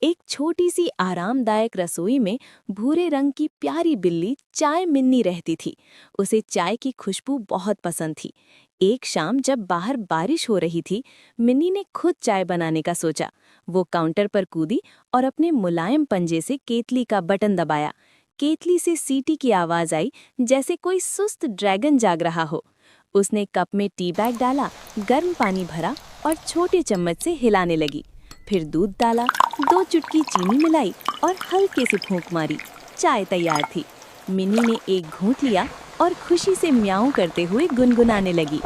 एक छोटी सी आरामदायक रसोई में भूरे रंग की प्यारी बिल्ली चाय मिन्नी रहती थी। उसे चाय की खुशबू बहुत पसंद थी। एक शाम जब बाहर बारिश हो रही थी, मिन्नी ने खुद चाय बनाने का सोचा। वो काउंटर पर कूदी और अपने मुलायम पंजे से केतली का बटन दबाया। केतली से सीटी की आवाज आई, जैसे कोई सुस्त ड्रैगन जाग रहा हो। उसने कप में टी बैग डाला, गर्म पानी भरा और छोटे चम्मच से हिलाने लगी। फिर दूध डाला, 2 चुटकी चीनी मिलाई और हल्के से फूंक मारी। चाय तैयार थी। मिनी ने एक घूंट लिया और खुशी से म्याऊं करते हुए गुनगुनाने लगी।